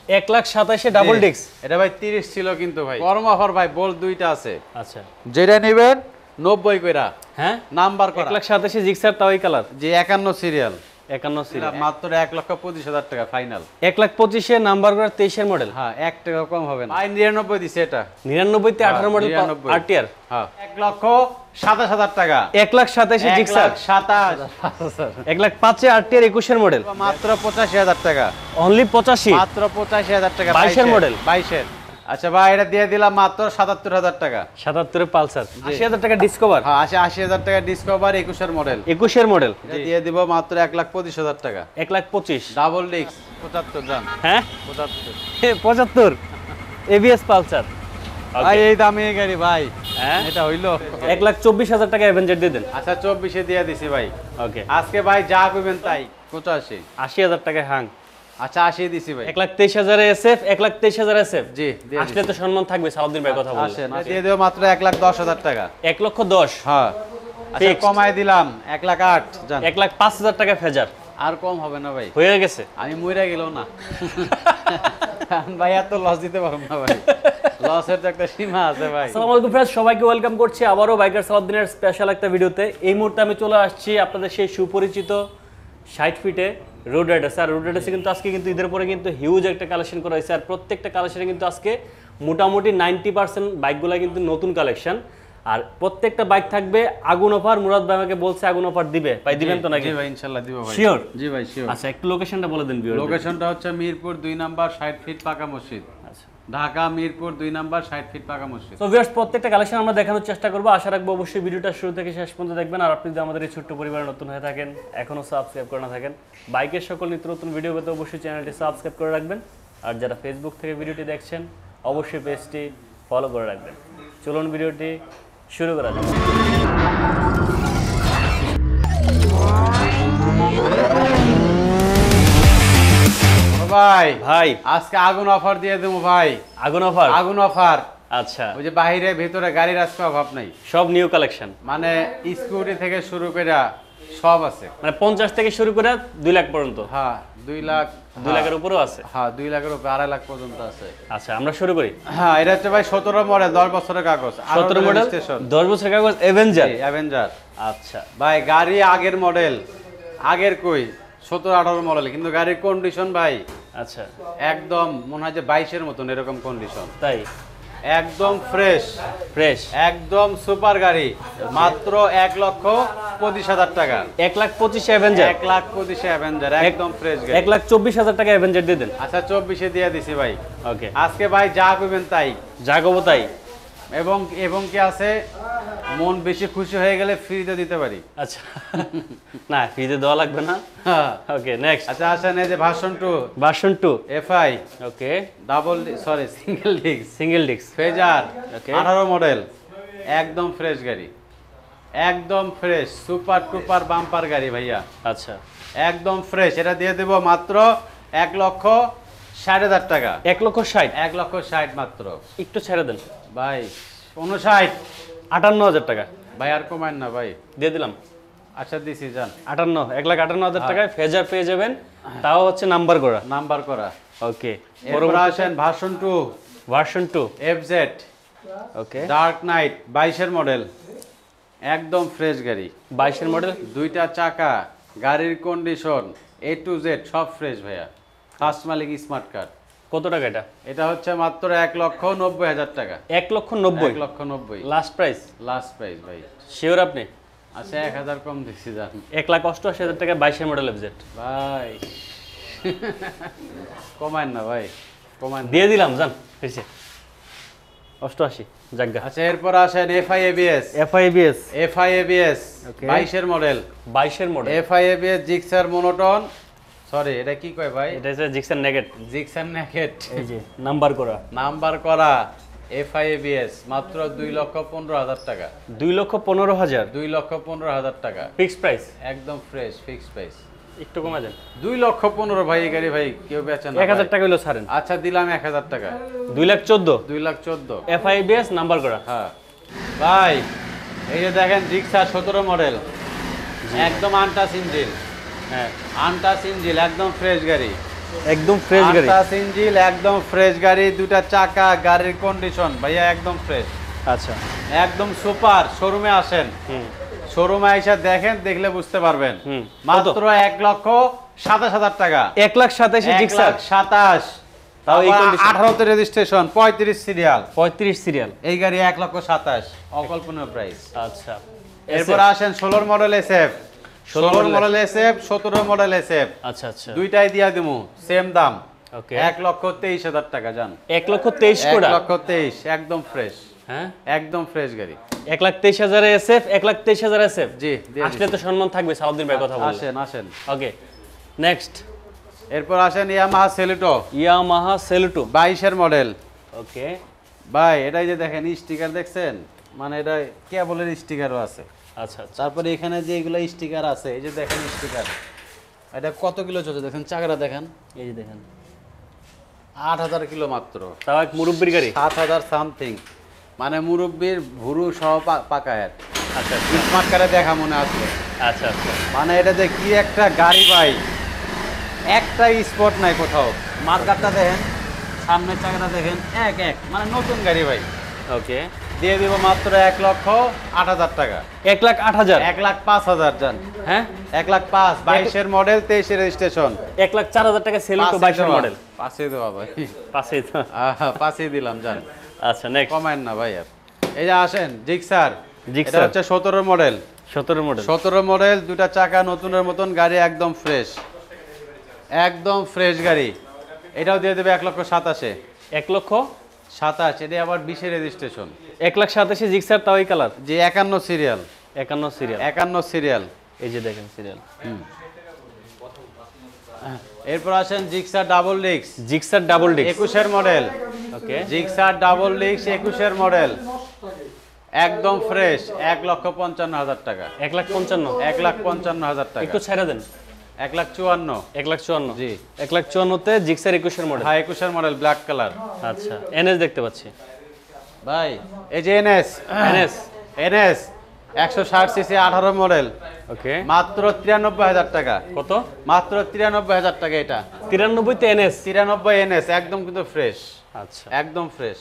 1,27,000 double disc. এটা ভাই 30 ছিল কিন্তু ভাই গরম অফার ভাই, বল দুইটা আছে। আচ্ছা, যেটা নেবেন 90 কইরা, হ্যাঁ নাম্বার করা। 1,27,000 জিক্সার, তাও এই কালার, যে 51 সিরিয়াল, 51 সিরিয়াল, মাত্র 1,25,000 টাকা ফাইনাল। 1,25,000 নাম্বার করা, 23 মডেল। হ্যাঁ, 1 টাকা কম হবে না ভাই। 99 দিছে এটা, 99 তে 18 মডেল 99 আরটিআর। হ্যাঁ, 1,27,000 টাকা। 1,27,000 জিক্সার, 1,27,000 1,05,000 আরটিআর 21 মডেল, মাত্র 85,000 টাকা। অনলি 85, মাত্র 85,000 টাকা, 22 মডেল, 22। আচ্ছা ভাই, এটা দিয়ে দিলাম মাত্র 77,000 টাকা। 77 পালসার, 80,000 টাকা ডিসকভার। হ্যাঁ, 80,000 টাকা ডিসকভার, 21 মডেল। 21 মডেল এটা দিয়ে দিব মাত্র 1,25,000 টাকা। 1,25,000 ডাবল ডিস্ক 75 দাম। হ্যাঁ 75 75 এবিএস পালসার। ভাই এই দামে গাড়ি ভাই, হ্যাঁ এটা হইলো 1,24,000 টাকা অ্যাভেঞ্জার দিয়ে দেন। আচ্ছা 24 এ দিয়ে দিছি ভাই। ওকে, আজকে ভাই যা কইবেন তাই। 85। 80,000 টাকা হাং। আচ্ছা 80 দিছি ভাই। 1,23,000 এসএফ, 1,23,000 এসএফ। জি, দিয়ে আসলে তো সম্মান থাকবে, সালাউদ্দিন ভাই কথা বললেন। আসেন, দিয়ে দেব মাত্র 1,10,000 টাকা। 1,10,000। হ্যাঁ, আচ্ছা Fixed। কমায় দিলাম 1,08,000 জান। 1,05,000 টাকা ফেজার আর কম হবে না ভাই, হয়ে গেছে। আমি মইরা গেলেও না ভাই, এত লস দিতে পারবো না ভাই, লসের তো একটা সীমা আছে ভাই। আসসালামু আলাইকুম ফ্রেন্ডস, সবাইকে ওয়েলকাম করছি আবারও বাইকার সালাউদ্দিনের স্পেশাল একটা ভিডিওতে। এই মুহূর্তে আমি চলে আসছি আপনাদের সেই সুপরিচিত 60 ফিটে রোড রাইডার্স। আর রোড রাইডার্সে কিন্তু আজকে কিন্তু ঈদের পরে কিন্তু হিউজ একটা কালেকশন করা হয়েছে। আর প্রত্যেকটা কালেকশনে কিন্তু আজকে মোটামুটি 90% বাইকগুলো কিন্তু নতুন কালেকশন। আর প্রত্যেকটা বাইক থাকবে আগুন অফার। মুরাদ ভাই আমাকে বলছে আগুন অফার দিবে, ভাই দিবেন তো নাকি? জি ভাই, ইনশাআল্লাহ দিব ভাই। শিওর? জি ভাই শিওর। আচ্ছা, একটু লোকেশনটা বলে দেন ভিউয়ারদের। লোকেশনটা হচ্ছে মিরপুর 2 নাম্বার 60 ফিট পাকা মসজিদ। আচ্ছা, ঢাকা মিরপুর 2 নাম্বার 60 ফিট পাকা মসজিদ। তো ভিউয়ার্স, প্রত্যেকটা কালেকশন আমরা দেখানোর চেষ্টা করব। আশা রাখবো অবশ্যই ভিডিওটা শুরু থেকে শেষ পর্যন্ত দেখবেন। আর আপনি যদি আমাদের এই ছোট্ট পরিবারে নতুন হয়ে থাকেন, এখনো সাবস্ক্রাইব করে না থাকেন, বাইকের সকল নিত্য নতুন ভিডিও পেতে অবশ্যই চ্যানেলটি সাবস্ক্রাইব করে রাখবেন। আর যারা ফেসবুক থেকে ভিডিওটি দেখছেন, অবশ্যই পেজটি ফলো করে রাখবেন। চলুন ভিডিওটি শুরু করা যাক। ভাই ভাই আজকে আগুন অফার দিয়ে দেবো ভাই। আগুন অফার? আগুন অফার। আচ্ছা, ওই যে বাইরে ভিতরে গাড়ির আজকে অভাব নাই, সব নিউ কালেকশন, মানে স্কুটি থেকে শুরু করে সব আছে। মানে 50 থেকে শুরু করে 2 লাখ পর্যন্ত। হ্যাঁ 2 লাখ, 2 লাখের উপরেও আছে। হ্যাঁ 2 লাখের উপরে, 2.5 লাখ পর্যন্ত আছে। আচ্ছা, আমরা শুরু করি। হ্যাঁ, এটা হচ্ছে ভাই 17 মডেল, 10 বছরের কাগজ। 17 মডেল, 10 বছরের কাগজ, অ্যাভেঞ্জার। অ্যাভেঞ্জার। আচ্ছা ভাই গাড়ি আগের মডেল, আগের কই 17-18 মডেল, কিন্তু গাড়ির কন্ডিশন ভাই আচ্ছা, একদম মনে হয় যে 22-এর মতন এরকম কন্ডিশন। তাই? একদম ফ্রেশ ফ্রেশ, একদম সুপার গাড়ি, মাত্র 1,25,000 টাকা। 1,25,000 অ্যাভেঞ্জার, 1,25,000 অ্যাভেঞ্জার, একদম ফ্রেশ গাড়ি। 1,24,000 টাকা অ্যাভেঞ্জার দিয়ে দেন। আচ্ছা 24-এ দিয়ে দিছি ভাই। ওকে, আজকে ভাই যা কইবেন তাই, যা কব তাই। এবং কি আছে, মন বেশি খুশি হয়ে গেলে ফ্রিতে দিতে পারি। আচ্ছা না, ফ্রিতে দেওয়া লাগবে না। Okay, next. আচ্ছা আসেন, এই যে version 2 version 2 FI, okay, single disc single disc fazer, okay, 18 model, একদম ফ্রেশ গাড়ি, একদম ফ্রেশ সুপার টুপার বাম্পার গাড়ি ভাইয়া। আচ্ছা, একদম ফ্রেশ। এটা দিয়ে দেব মাত্র 1,60,000 টাকা। 1,60,000, 1,60,000 মাত্র। একটু ছেড়ে দেন ভাই 59, 58,000 টাকা ভাই আর কমায় না ভাই। দিয়ে দিলাম। আচ্ছা দিছি যান। 1,58,000 টাকায় ফেজার পেয়ে যাবেন, তাও হচ্ছে নাম্বার করা। নাম্বার করা। ওকে, এরপর আসেন ভার্সন 2 ভার্সন 2 এফজেড, ওকে, ডার্ক নাইট, 22-এর মডেল, একদম ফ্রেশ গাড়ি, 22-এর মডেল, 2টা চাকা, গাড়ির কন্ডিশন A to Z সব ফ্রেশ ভাইয়া। ফার্স্ট মালিক স্মার্ট কার্ড। কত টাকা এটা? এটা হচ্ছে মাত্র 1,90,000 টাকা। 1,90,000 1,90,000 লাস্ট প্রাইস। লাস্ট প্রাইস ভাই। শিওর আপনি? আচ্ছা 1,000 কম দিচ্ছি যান। 1,88,000 টাকা 22-এর মডেল এফজেড ভাই কমায় না ভাই, কমায় না। দিয়ে দিলাম জান, হয়েছে 88 জায়গা। আচ্ছা এরপর আসেন FI ABS, FIBS, FI ABS Okay. 22-এর মডেল, 22-এর model. FI ABS gixxer monotone, sorry এটা কি কয় ভাই, এটা হচ্ছে জিক্সার নেগেট, জিক্সার নেকেট, এই যে নাম্বার করা, নাম্বার করা এফআই এবিএস, মাত্র 2,15,000 টাকা। 2,15,000 2,15,000 টাকা ফিক্সড প্রাইস। একদম ফ্রেশ ফিক্স প্রাইস। একটু কমা যান। 2,15,000 ভাই এই গাড়ি ভাই কেউ বেচে না। 1,000 টাকা হলো ছাড়েন। আচ্ছা দিলাম 1,000 টাকা। 2,14,000 2,14,000 FIBS নাম্বার করা। হ্যাঁ ভাই এই যে দেখেন জিক্সার 17 মডেল, একদম আনটাচ ইঞ্জিন, হ্যাঁ আনটাচ ইঞ্জিন, একদম ফ্রেশ গাড়ি, একদম ফ্রেশ গাড়ি। 28 ইঞ্চিল একদম ফ্রেশ গাড়ি, দুটা চাকা, গাড়ির কন্ডিশন ভাইয়া একদম ফ্রেশ, আচ্ছা। একদম সুপার। শোরুমে আসেন, হুম শোরুমে এসে দেখেন, দেখলে বুঝতে পারবেন। হুম। মাত্র 1,27,000 টাকা। 1,27,000 জিক্সার, 1,27,000, তাও এই condition? 18তে রেজিস্ট্রেশন, 35 সিরিয়াল। 35 সিরিয়াল। এই গাড়ি 1,27,000, অকল্পনীয় প্রাইস। আচ্ছা। এরপর আসেন 16 model SF, 16 model SF, 17 model SF, আচ্ছা আচ্ছা। দুইটাই দিয়া দিমু সেম দাম। ওকে। 1,23,000 টাকা জান। 1,23,000 কোটা। 1,23,000 একদম ফ্রেশ, হ্যাঁ একদম ফ্রেশ গাড়ি। 1,23,000 এসএফ, 1,23,000 এসএফ। জি, দিয়ে আসলে তো সম্মান থাকবে সালাউদ্দিন ভাই কথা বললে। আসেন আসেন। Okay next. এরপর আসেন ইয়ামাহা সেলুটো, ইয়ামাহা সেলুটো 22 এর মডেল। ওকে। ভাই এটাই যে দেখেন স্টিকার দেখছেন, মানে এটা কেবলের স্টিকারও আছে। আচ্ছা আচ্ছা। তারপরে এখানে যে এগুলো স্টিকার আছে, এই যে দেখেন স্টিকার, এটা কত কিলো চলছে দেখেন, চাকাটা দেখেন, এই যে দেখেন 8,000 কিলো মাত্র। তাও এক মুরব্বির গাড়ি। 7,000 সামথিং, মানে মুরব্বির ভুরু সহ পাকায়। আচ্ছা স্মার্ট কারে দেখা মনে আসলো, আচ্ছা আচ্ছা। মানে এটা যে কি একটা গাড়ি ভাই, একটা স্পট নাই কোথাও। মার্কারটা দেখেন, সামনের চাকাটা দেখেন, এক এক মানে নতুন গাড়ি ভাই। ওকে। দিয়ে দিব মাত্র 1,08,000 টাকা। 1,08,000। 1,05,000 জান। হ্যাঁ 1,05,000, 22 এর মডেল, 23 এর রেজিস্ট্রেশন। 1,04,000 টাকা সেলুটো 22 এর মডেল। পাঁচে দেওয়া ভাই, পাশেই তো। পাঁচে দিলাম জান। আচ্ছা নেক্সট। কমায়েন না ভাই আর। এই যে আসেন জিক্সার, জিক্সার। এটা হচ্ছে 17 মডেল। 17 মডেল। 17 মডেল, দুটা চাকা নতুনের মতন গাড়ি, একদম ফ্রেশ, একদম ফ্রেশ গাড়ি। এটাও দিয়ে দেবে 1,27,000। 1,27,000। এটা আবার 20 এর রেজিস্ট্রেশন। 1,27,000 জিক্সার, তাও এই কালার। যে 51 সিরিয়াল, 51 সিরিয়াল। 51 সিরিয়াল। এই যে দেখেন সিরিয়াল। এরপর আসেন Gixxer double disc, Gixxer double disc 21 এর মডেল। ওকে। জিক্সার ডাবল ডিস্ক 21 এর মডেল, একদম ফ্রেশ, 1,55,000 টাকা। 1,55,000। 1,55,000 টাকা। একটু ছেড়ে দেন। 1,54,000। 1,54,000। জি। 1,54,000 তে জিক্সার 21 এর মডেল। হ্যাঁ 21 এর মডেল, ব্ল্যাক কালার। আচ্ছা এনএস দেখতে পাচ্ছি। ভাই এই যে NS, NS. NS 160 CC 18 model, okay. মাত্র 93,000 টাকা। কত? মাত্র 93,000 টাকা এটা। 93 তে এনএস। 93 এনএস, একদম কিন্তু ফ্রেশ, আচ্ছা। একদম ফ্রেশ।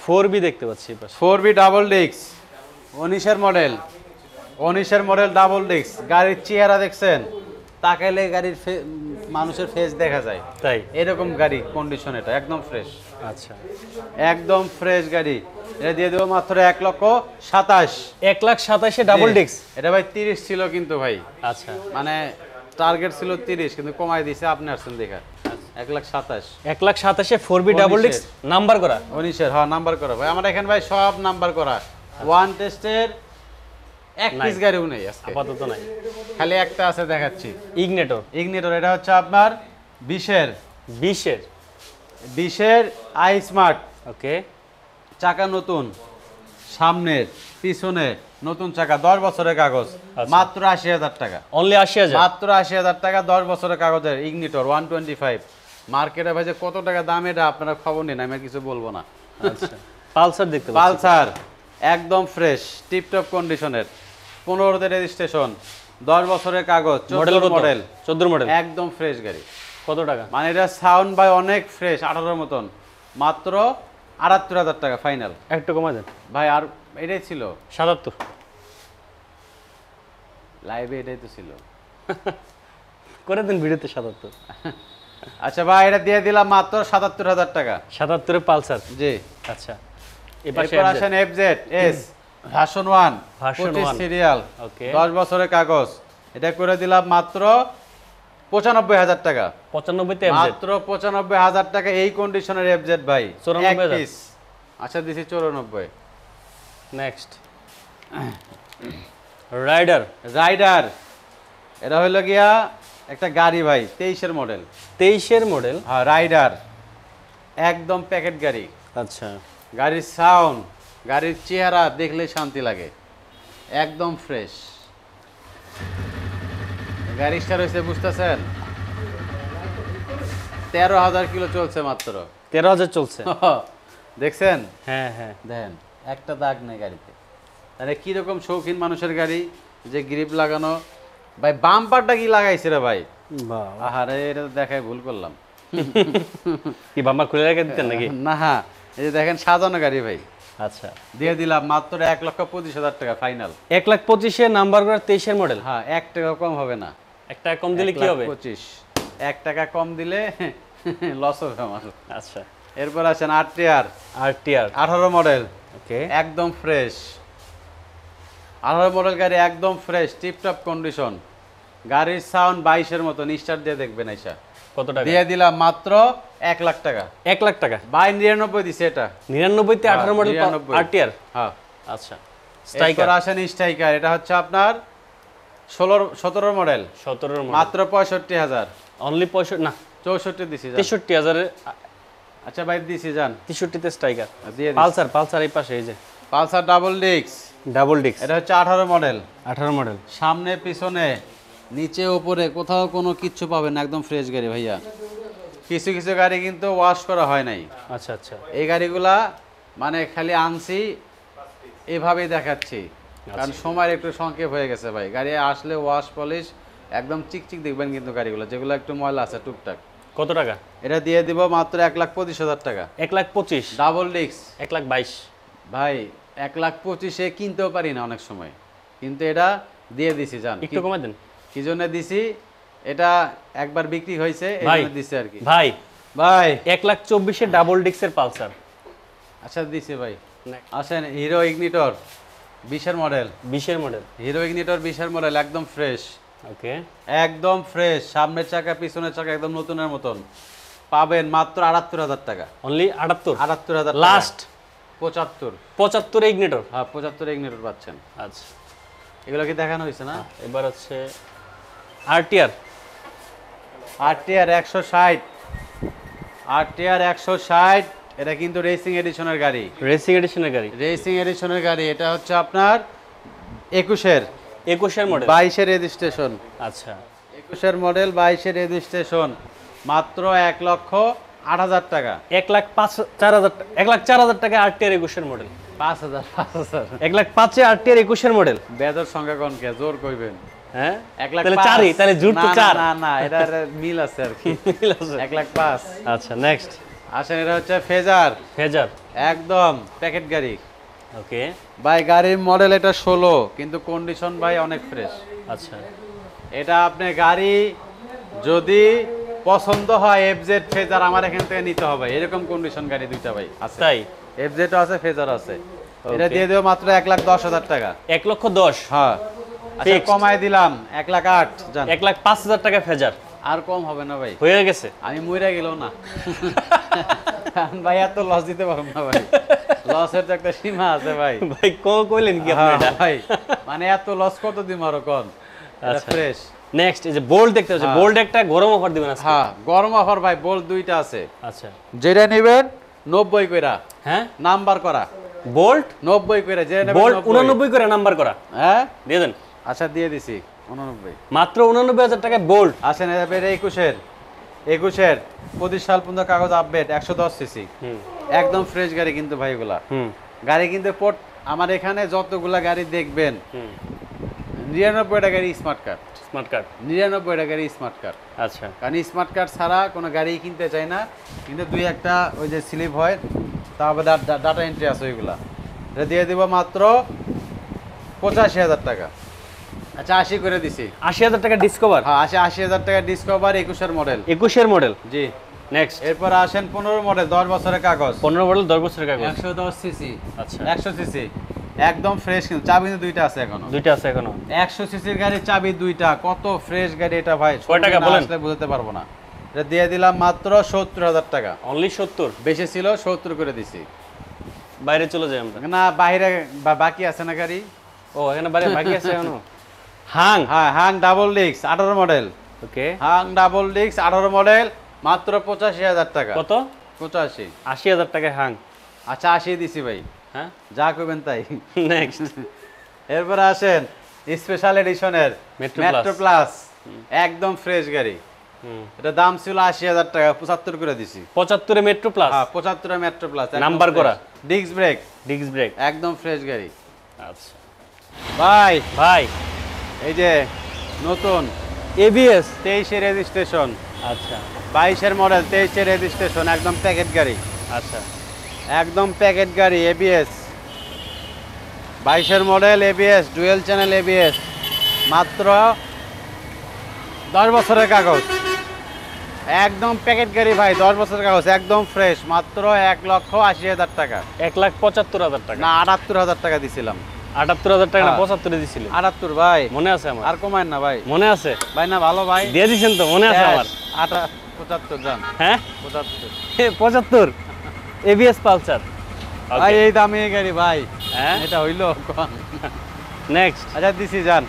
4B দেখতে পাচ্ছি এই পাশে। 4B ডাবল ডিস্ক 19 এর মডেল, 19 এর মডেল ডাবল ডিস্ক। গাড়ির চেহারা দেখছেন, তাকাইলে গাড়ির মানুষের ফেস দেখা যায়, তাই? এরকম গাড়ি কন্ডিশন, এটা একদম ফ্রেশ, আচ্ছা। একদম ফ্রেশ গাড়ি। এটা দিয়ে দেবো মাত্র 1,27,000। 1,27,000 ডাবল ডিস্ক। এটা ভাই 30 ছিল কিন্তু ভাই, আচ্ছা। মানে টার্গেট ছিল 30, কিন্তু কমাই দিয়েছে, আপনি আসছেন দেখা। 1,27,000। 1,27,000 4B ডাবল ডিস্ক, নাম্বার করা। 19 এর, হ্যাঁ নাম্বার করা ভাই। আমার এখানে ভাই সব নাম্বার করা। ওয়ান টেস্টের এক পিস গাড়িও নেই আজকে, আপাতত নাই, খালি একটা আছে, দেখাচ্ছি। ইগনেটর। ইগনিটর, এটা হচ্ছে আপনার 20 এর আই স্মার্ট। ওকে। চাকা নতুন, সামনের পিছনে নতুন চাকা, 10 বছরের কাগজ, আচ্ছা। মাত্র 80,000 টাকা। অনলি 80,000। মাত্র 80,000 টাকা, 10 বছরের কাগজের ইগনিটর 125। মার্কেটে ভাই যে কত টাকা দাম, এটা আপনারা খবর নেন, আমি আর কিছু বলবো না। আচ্ছা। পালসার দেখতে পাচ্ছি। পালসার একদম ফ্রেশ, টিপটপ কন্ডিশনের, 15তে রেজিস্ট্রেশন, 10 বছরের কাগজ, 14 মডেল, 14 মডেল। একদম ফ্রেশ গাড়ি। কত টাকা? মানে এটা সাউন্ড বাই অনেক ফ্রেশ, 18 মতন, মাত্র 78,000 টাকা ফাইনাল। একটু কমা দেন ভাই আর এটাই ছিল 77। লাইভে, এটাই তো ছিল। করে দেন ভিডিওতে 77। আচ্ছা ভাই, এটা দিয়ে দিলাম মাত্র 77,000 টাকা। 77 এ পালসার। জি। আচ্ছা। এই পাশে এরপর আসেন FZ S version 1, version 25 1 serial, okay. 10 বছরের কাগজ। এটা করে দিলাম মাত্র 95,000 টাকা। 95 তে এফজেড। মাত্র 95,000 টাকা, এই কন্ডিশনের এফজেড ভাই, 94,000 এক পিস। আচ্ছা দিছি 94। Next rider. রাইডার, এটা হলো গিয়া একটা গাড়ি ভাই, 23 এর মডেল। 23 এর মডেল। হ্যাঁ রাইডার, একদম প্যাকেট গাড়ি। আচ্ছা। গাড়ির সাউন্ড, গাড়ির চেহারা দেখলে শান্তি লাগে, একদম ফ্রেশ। গাড়িটা রয়েছে বুঝতেছেন, 13,000 কিলো চলছে মাত্র। 13,000 চলছে। দেখছেন? হ্যাঁ হ্যাঁ। দেন একটা দাগ নেই গাড়িতে। তাহলে কিরকম শৌখিন মানুষের গাড়ি, যে গ্রিপ লাগানো। ভাই বাম্পারটা কি লাগাইছে রে ভাই, বাহ, আহারে এটা তো দেখাই ভুল করলাম। কি বাম্পার খুলে রেখে দিতেন নাকি? না এই যে দেখেন সাজানো গাড়ি ভাই, আচ্ছা, দিয়ে দিলাম মাত্র 1,25,000 টাকা ফাইনাল। 1,25,000 নাম্বার করা 23-এর মডেল। হ্যাঁ 1 টাকা কম হবে না। একটা কম দিলে কি হবে? 1,25,000, 1 টাকা কম দিলে লস হবে আমার। আচ্ছা, এরপর আছেন RTR RTR 18 মডেল, ওকে, একদম ফ্রেশ। 18 মডেল গাড়ি একদম ফ্রেশ, টিপটপ কন্ডিশন। গাড়ির সাউন্ড 22-এর মতো, স্টার্ট দিয়ে দেখবেন আইসা। কত টাকা? দিয়ে দিলাম মাত্র 1 লাখ টাকা। 1 লাখ টাকা। 99 দিছে এটা। 99 তে 18 মডেল 99 RTR। হ্যাঁ, আচ্ছা, স্ট্রাইকার স্ট্রাইকার আসেন স্ট্রাইকার, এটা হচ্ছে আপনার 17 মডেল, 17-এর মডেল, মাত্র 65,000। অনলি 65 না 64 দিছি যান। 63,000 এ আচ্ছা ভাই দিছি যান, 63 তে স্ট্রাইকার। দিয়ে দিছি। পালসার এই পাশে, এই যে Pulsar double disc, double disc, এটা হচ্ছে 18 মডেল। 18 মডেল। সামনে পিছনে নিচে উপরে কোথাও কোনো কিচ্ছু পাবেন না, একদম ফ্রেশ গাড়ি ভাইয়া। কিছু কিছু গাড়ি কিন্তু ওয়াশ করা হয় নাই। আচ্ছা আচ্ছা, এই গাড়িগুলা মানে খালি আনছি এভাবেই দেখাচ্ছি, কারণ সময়ের একটু সংক্ষেপ হয়ে গেছে ভাই। গাড়ি আসলে ওয়াশ পলিশ একদম চিকচিক দেখবেন কিন্তু গাড়িগুলো, যেগুলো একটু ময়লা আছে টুকটাক। কত টাকা? এটা দিয়ে দিব মাত্র 1,25,000 টাকা। 1,25,000, ডাবল ডিস্ক 1,22,000। ভাই, 1,25,000-এ কিনতেও পারি না অনেক সময়, কিন্তু এটা দিয়ে দিছি জান। একটু কমাই দেন কি জন্য দিছি, এটা একবার বিক্রি হয়েছে এই ভাই, জন্য দিছি আর কি। ভাই ভাই 1,24,000 ডাবল ডিস্কের পালসার। আচ্ছা দিছি ভাই। আসেন হিরো ইগনিটর 20-এর মডেল, 20-এর মডেল, হিরো ইগনিটর 20-এর মডেল, একদম ফ্রেশ, ওকে, একদম ফ্রেশ। সামনের চাকা পিছনের চাকা একদম নতুনের মতন। পাবেন মাত্র 78,000 টাকা। অনলি 78। 78,000 লাস্ট 75। 75 ইগনিটর। হ্যাঁ 75 ইগনিটর পাচ্ছেন। আচ্ছা, এগুলো কি দেখানো হয়েছে না? এবার হচ্ছে RTR। RTR 160, RTR 160, এটা কিন্তু রেসিং এডিশনের গাড়ি। রেসিং এডিশনের গাড়ি, রেসিং এডিশনের গাড়ি, এটা হচ্ছে আপনার 21-এর 21-এর মডেল। 22-এর রেজিস্ট্রেশন। আচ্ছা, 21-এর মডেল 22-এর রেজিস্ট্রেশন, মাত্র 1,08,000 টাকা। 1,04,000 টাকা, 1,04,000 টাকা RTR 21-এর মডেল। 5,000 1,05,000 RTR 21-এর মডেল। বেদর সংখ্যা কোনকে জোর কইবেন? হ্যাঁ, 1,05,000 তাহলে 4ই, তাহলে জুট তো 4। না এটা মিল আছে আর কি। 1,05,000। আচ্ছা, নেক্সট আসেন, এটা হচ্ছে ফেজার, ফেজার, একদম প্যাকেট গাড়ি ওকে, ভাই। গাড়ির মডেল এটা 16, কিন্তু কন্ডিশন ভাই অনেক ফ্রেশ। আচ্ছা, এটা আপনি গাড়ি যদি পছন্দ হয় FZ ফেজার আমার এখান থেকে নিতে হবে, এরকম কন্ডিশন গাড়ি দুইটা ভাই আছে। তাই FZ আছে, ফেজার আছে। এটা দিয়ে দেবো মাত্র 1,10,000 টাকা। 1,10,000। হ্যাঁ আচ্ছা, Fixed। কমায় দিলাম 1,08,000 জান। 1,05,000 টাকা ফেজার আর কম হবে না ভাই, হয়ে গেছে। আমি মইরা গেল না ভাই, এত লস দিতে পারবো না ভাই, লসের তো একটা সীমা আছে ভাই। ভাই কইলেন কি আপনি হ্যাঁ এটা? ভাই, মানে এত লস কত দিম আরো কোন? এটা আচ্ছা। ফ্রেশ। নেক্সট এই যে বোল্ট দেখতে পাচ্ছি, বোল্ট একটা গরম অফার দিবেন আজকে। হ্যাঁ গরম অফার ভাই, বোল্ট দুইটা আছে। আচ্ছা, যেটা নেবেন 90 কইরা, হ্যাঁ, নাম্বার করা বোল্ট 90 কইরা, যে নেবেন বোল্ট 90। 89 করে নাম্বার করা, হ্যাঁ দিয়ে দেন। আচ্ছা দিয়ে দিছি 89। মাত্র 89,000 টাকায় বোল্ট। আসেন এবার 21-এর 25 সাল পর্যন্ত কাগজ আপডেট, 110 সিসি, হুম একদম ফ্রেশ গাড়ি কিন্তু ভাই। এগুলা হুম গাড়ি কিন্তু আমার এখানে যতগুলা গাড়ি দেখবেন হুম 99 টাকার স্মার্ট কার্ড, স্মার্ট কার্ড। 99 টাকার স্মার্ট কার্ড। আচ্ছা, কারণ স্মার্ট কার্ড ছাড়া কোনো গাড়ি কিনতে চায় না, কিন্তু দুই একটা ওই যে স্লিপ হয়, তারপর ডাটা এন্ট্রি আছে ওইগুলা। এটা দিয়ে দিব মাত্র 85,000 টাকা। আচ্ছা 80 করে দিছি। 80,000 টাকা ডিসকভার। হ্যাঁ 80,000 টাকা ডিসকভার, 21-এর মডেল। 21-এর মডেল। জি। নেক্সট এরপর আসেন 15 মডেল, 10 বছরের কাগজ, 15 মডেল 10 বছরের কাগজ। 110 সিসি। আচ্ছা, 100 সিসি, একদম ফ্রেশ, কিন্তু চাবি কিন্তু দুইটা আছে এখনো। দুইটা আছে এখনো। 100 সিসির গাড়ি, চাবি দুইটা, কত ফ্রেশ গাড়ি এটা ভাই। কয় টাকা বলেন? আসলে বুঝতে পারবো না। এটা দিয়ে দিলাম মাত্র 70,000 টাকা। অনলি 70। বেশি ছিল 70 করে দিছি। বাইরে চলে যাই আমরা। না বাইরে বাকি আছে না গাড়ি। ও এখানে বাইরে বাকি আছে এখনো। হাং, হ্যাঁ হাং ডাবল ডিস্ক 18 মডেল, ওকে, হাং ডাবল ডিস্ক 18 মডেল, মাত্র 85,000 টাকা। কত? 85। 80,000 টাকায় হাং। আচ্ছা 80 দিছি ভাই, হ্যাঁ, যা করবেন তাই। নেক্সট এরপর আসেন স্পেশাল এডিশনের Metro মেট্রো প্লাস, একদম ফ্রেশ গাড়ি। এটা দাম ছিল 80,000 টাকা, 75 করে দিছি। 75 মেট্রো প্লাস। হ্যাঁ 75 মেট্রো প্লাস, নাম্বার করা, ডিস্ক ব্রেক, ডিস্ক ব্রেক, একদম ফ্রেশ গাড়ি। আচ্ছা ভাই ভাই, এই যে নতুন এবিএস 23-এর রেজিস্ট্রেশন, আচ্ছা 22-এর মডেল, 23-এর রেজিস্ট্রেশন, একদম প্যাকেট গাড়ি, আচ্ছা একদম প্যাকেট গাড়ি, এবিএস 22-এর model, ABS dual channel ABS, মাত্র 10 বছরের কাগজ, একদম প্যাকেট গাড়ি ভাই, 10 বছরের কাগজ, একদম ফ্রেশ, মাত্র 1,80,000 টাকা। 1,75,000 টাকা না 78,000 টাকা দিছিলাম। 78,000 টাকা না হ্যাঁ। 75 দিছিলেন 78 ভাই, মনে আছে আমার আর কমায়েন না ভাই, মনে আছে ভাই না ভালো ভাই, দিয়ে দিছেন তো মনে আছে আমার 75 জান, হ্যাঁ 75 75 এবিএস পালসার ভাই, এই দামে এই গাড়ি ভাই, হ্যাঁ এটা হইলো নেক্সট আচ্ছা দিছি যান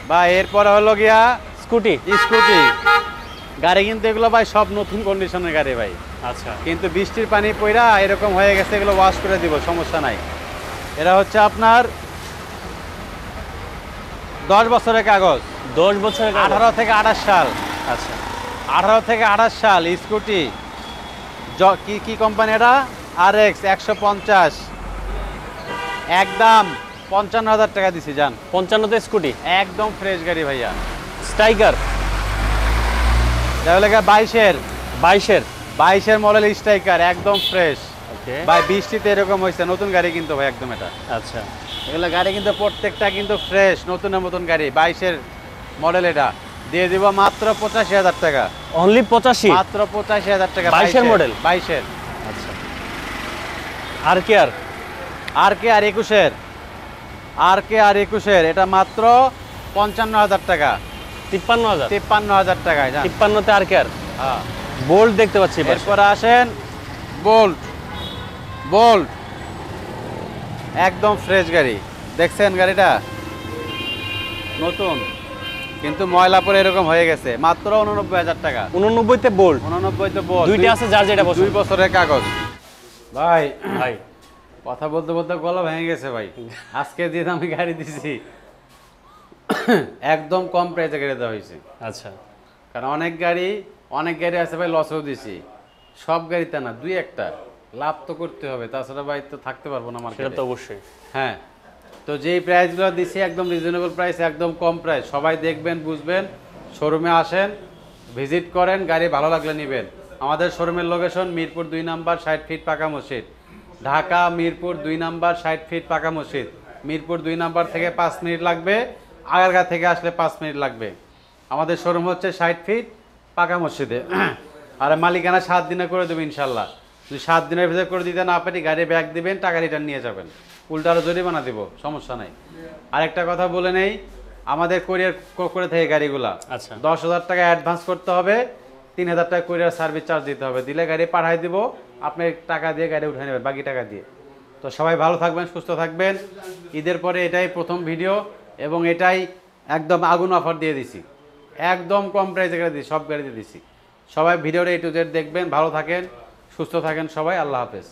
ভাই। এরপরে হলো গিয়া স্কুটি স্কুটি গাড়ি, কিন্তু এগুলো ভাই সব নতুন কন্ডিশনের গাড়ি ভাই, আচ্ছা কিন্তু বৃষ্টির পানি পইরা এরকম হয়ে গেছে, এগুলো ওয়াশ করে দিব, সমস্যা নাই। এরা হচ্ছে আপনার 10 বছরের কাগজ, 10 বছরের কাগজ। 18 থেকে 28 সাল, আচ্ছা 18 থেকে 28 সাল স্কুটি, কি কি কোম্পানি এটা, RX 150, একদম 55,000 টাকা দিছি যান, 55 তে স্কুটি একদম ফ্রেশ গাড়ি ভাইয়া। স্ট্রাইকার তাহলে 22-এর 22-এর মডেল স্ট্রাইকার, একদম ফ্রেশ ওকে ভাই, বৃষ্টিতে এরকম হয়েছে, নতুন গাড়ি কিন্তু ভাই একদম এটা, আচ্ছা এগুলো গাড়ি কিন্তু প্রত্যেকটা কিন্তু ফ্রেশ নতুনের মতন গাড়ি। 22-এর মডেল, এটা দিয়ে দিব মাত্র 85,000 টাকা, অনলি 85 মাত্র 85,000 টাকা। 22-এর মডেল? 22-এর আচ্ছা আর কে আর আর 21-এর এটা মাত্র 55,000 টাকা, 53,000 53,000 টাকায় যান। 53 তে আর কে আর হ্যাঁ, বোল্ড দেখতে পাচ্ছি পাশে। এরপরে আসেন বোল্ট, একদম ফ্রেশ গাড়ি, দেখছেন গাড়িটা নতুন, কিন্তু ময়লা পরে এরকম হয়ে গেছে, মাত্র 89,000 টাকা। 89 তে বোল্ড 89 তো বোল্ট, দুইটা আছে, যার যেটা পছন্দ। 2 বছরের কাগজ ভাই। ভাই কথা বলতে বলতে গলা ভেঙে গেছে ভাই, আজকে যে আমি গাড়ি দিছি একদম কম প্রাইসে গাড়ি দেওয়া হয়েছে, আচ্ছা কারণ অনেক গাড়ি আছে ভাই লসও দিছি, সব গাড়িতে না, দুই একটা লাভ তো করতে হবে, তাছাড়া ভাই তো থাকতে পারবো না সেটা মার্কেটে। তো অবশ্যই। হ্যাঁ, তো যেই প্রাইসগুলো দিছি একদম রিজনেবল প্রাইস, একদম কম প্রাইস, সবাই দেখবেন বুঝবেন, শোরুমে আসেন, ভিজিট করেন, গাড়ি ভালো লাগলে নেবেন। আমাদের শোরুমের লোকেশন মিরপুর 2 নাম্বার 60 ফিট পাকা মসজিদ, ঢাকা মিরপুর 2 নাম্বার 60 ফিট পাকা মসজিদ। মিরপুর 2 নাম্বার থেকে 5 মিনিট লাগবে, আগারগাঁ থেকে আসলে 5 মিনিট লাগবে। আমাদের শোরুম হচ্ছে 60 ফিট পাকা মসজিদে। আর মালিকানা 7 দিনে করে দেবো ইনশাল্লাহ। যদি 7 দিনের ভিতরে করে দিতে না পারি, গাড়ি ব্যাগ দিবেন, টাকা রিটার্ন নিয়ে যাবেন, উল্টারও জরিমানা দিব, সমস্যা নাই। আরেকটা কথা বলে নেই, আমাদের কোরিয়ার করে থাকে গাড়িগুলা, আচ্ছা 10,000 টাকা অ্যাডভান্স করতে হবে, 3,000 টাকা কোরিয়ার সার্ভিস চার্জ দিতে হবে, দিলে গাড়ি পাঠাই দিব, আপনি টাকা দিয়ে গাড়ি উঠে নেবেন, বাকি টাকা দিয়ে। তো সবাই ভালো থাকবেন, সুস্থ থাকবেন। ঈদের পরে এটাই প্রথম ভিডিও, এবং এটাই একদম আগুন অফার দিয়ে দিছি, একদম কম প্রাইসে গাড়ি দিচ্ছি, সব গাড়িতে দিছি। সবাই ভিডিওটা A to Z দেখবেন, ভালো থাকেন, সুস্থ থাকেন সবাই, আল্লাহ হাফেজ।